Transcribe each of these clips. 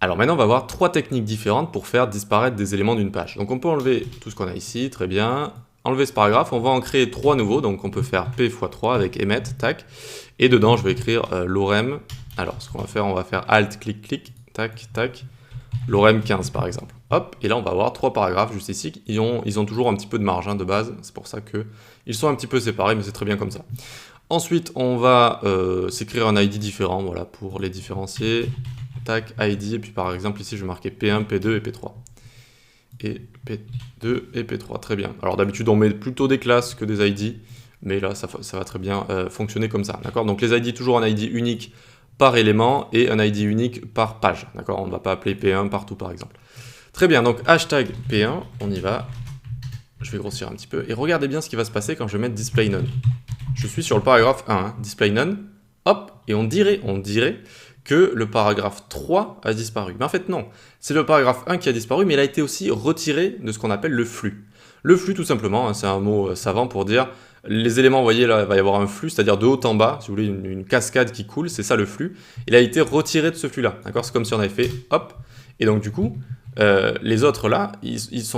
Alors maintenant, on va voir trois techniques différentes pour faire disparaître des éléments d'une page. Donc on peut enlever tout ce qu'on a ici, très bien. Enlever ce paragraphe, on va en créer trois nouveaux. Donc on peut faire P x 3 avec emmet, tac. Et dedans, je vais écrire lorem. Alors ce qu'on va faire, on va faire Alt, clic, clic, tac, tac. Lorem 15 par exemple. Hop, et là on va avoir trois paragraphes juste ici. Ils ont toujours un petit peu de marge de base. C'est pour ça qu'ils sont un petit peu séparés, mais c'est très bien comme ça. Ensuite, on va s'écrire un ID différent, voilà, pour les différencier. Tac, ID, et puis par exemple ici je vais marquer P1, P2 et P3. Et P2 et P3, très bien. Alors d'habitude on met plutôt des classes que des ID, mais là ça va très bien fonctionner comme ça, d'accord? Donc les ID, toujours un ID unique par élément et un ID unique par page, d'accord? On ne va pas appeler P1 partout par exemple. Très bien, donc hashtag P1, on y va. Je vais grossir un petit peu, et regardez bien ce qui va se passer quand je vais mettre display none. Je suis sur le paragraphe 1, display none, hop, et on dirait que le paragraphe 3 a disparu. Mais en fait non, c'est le paragraphe 1 qui a disparu, mais il a été aussi retiré de ce qu'on appelle le flux. Le flux tout simplement, c'est un mot savant pour dire les éléments, vous voyez là, il va y avoir un flux, c'est-à-dire de haut en bas, si vous voulez, une cascade qui coule, c'est ça le flux. Il a été retiré de ce flux-là, d'accord? C'est comme si on avait fait hop, et donc du coup, les autres là, ils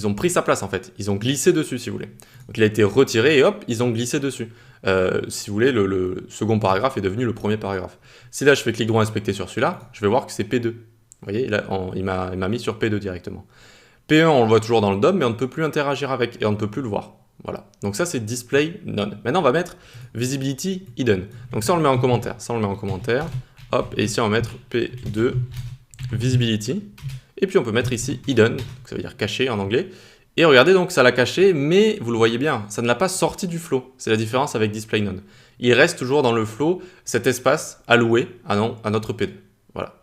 ont pris sa place en fait, ils ont glissé dessus si vous voulez. Donc il a été retiré et hop, ils ont glissé dessus. Si vous voulez, le second paragraphe est devenu le premier paragraphe. Si là je fais clic droit inspecter sur celui-là, je vais voir que c'est P2. Vous voyez, là, il m'a mis sur P2 directement. P1 on le voit toujours dans le DOM, mais on ne peut plus interagir avec et on ne peut plus le voir. Voilà, donc ça c'est display none. Maintenant on va mettre visibility hidden. Donc ça on le met en commentaire, hop, et ici on va mettre P2 visibility. Et puis on peut mettre ici hidden, donc ça veut dire caché en anglais. Et regardez donc ça l'a caché, mais vous le voyez bien, ça ne l'a pas sorti du flow. C'est la différence avec display none. Il reste toujours dans le flow cet espace alloué à notre P2. Voilà.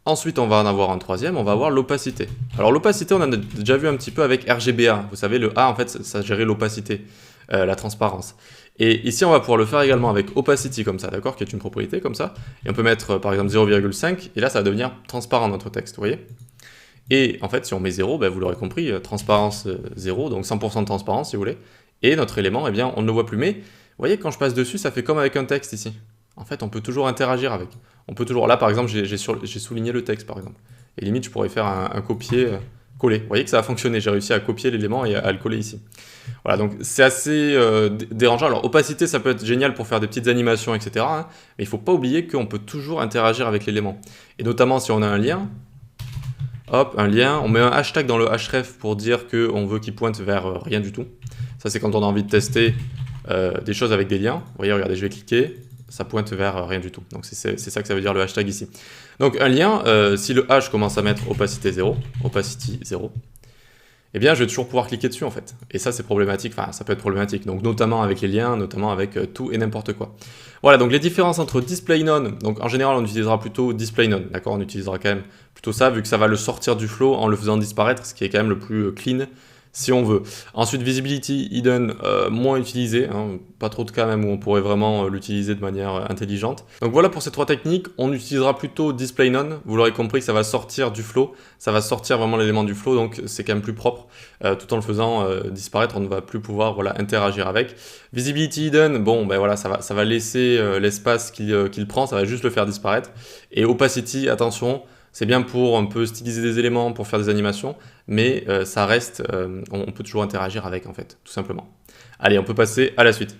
Ensuite, on va en avoir un troisième, on va avoir l'opacité. Alors l'opacité, on en a déjà vu un petit peu avec RGBA. Vous savez, le A, en fait, ça gérait l'opacité, la transparence. Et ici, on va pouvoir le faire également avec opacity, comme ça, d'accord, qui est une propriété, comme ça. Et on peut mettre, par exemple, 0,5, et là, ça va devenir transparent, notre texte, vous voyez. Et en fait, si on met 0, ben, vous l'aurez compris, transparence 0, donc 100% de transparence, si vous voulez. Et notre élément, eh bien, on ne le voit plus. Mais, vous voyez, quand je passe dessus, ça fait comme avec un texte ici. En fait, on peut toujours interagir avec. On peut toujours, là par exemple, j'ai souligné le texte par exemple. Et limite, je pourrais faire un copier-coller. Vous voyez que ça a fonctionné, j'ai réussi à copier l'élément et à le coller ici. Voilà, donc c'est assez dérangeant. Alors, opacité, ça peut être génial pour faire des petites animations, etc. Mais il ne faut pas oublier qu'on peut toujours interagir avec l'élément. Et notamment si on a un lien, hop, un lien, on met un hashtag dans le href pour dire qu'on veut qu'il pointe vers rien du tout. Ça, c'est quand on a envie de tester des choses avec des liens. Vous voyez, regardez, je vais cliquer. Ça pointe vers rien du tout. Donc c'est ça que ça veut dire le hashtag ici. Donc un lien, si le H commence à mettre opacité 0, eh bien je vais toujours pouvoir cliquer dessus en fait. Et ça c'est problématique, enfin ça peut être problématique. Donc notamment avec les liens, notamment avec tout et n'importe quoi. Voilà, donc les différences entre display none, donc en général on utilisera plutôt display none, d'accord? On utilisera quand même plutôt ça, vu que ça va le sortir du flow en le faisant disparaître, ce qui est quand même le plus clean, si on veut. Ensuite, visibility hidden, moins utilisé, pas trop de cas même où on pourrait vraiment l'utiliser de manière intelligente. Donc voilà pour ces trois techniques, on utilisera plutôt display none, vous l'aurez compris que ça va sortir du flow, ça va sortir vraiment l'élément du flow, donc c'est quand même plus propre, tout en le faisant disparaître, on ne va plus pouvoir interagir avec. Visibility hidden, bon ben voilà, ça va laisser l'espace qu'il prend, ça va juste le faire disparaître. Et opacity, attention, c'est bien pour un peu styliser des éléments, pour faire des animations, mais ça reste, on peut toujours interagir avec en fait, tout simplement. Allez, on peut passer à la suite.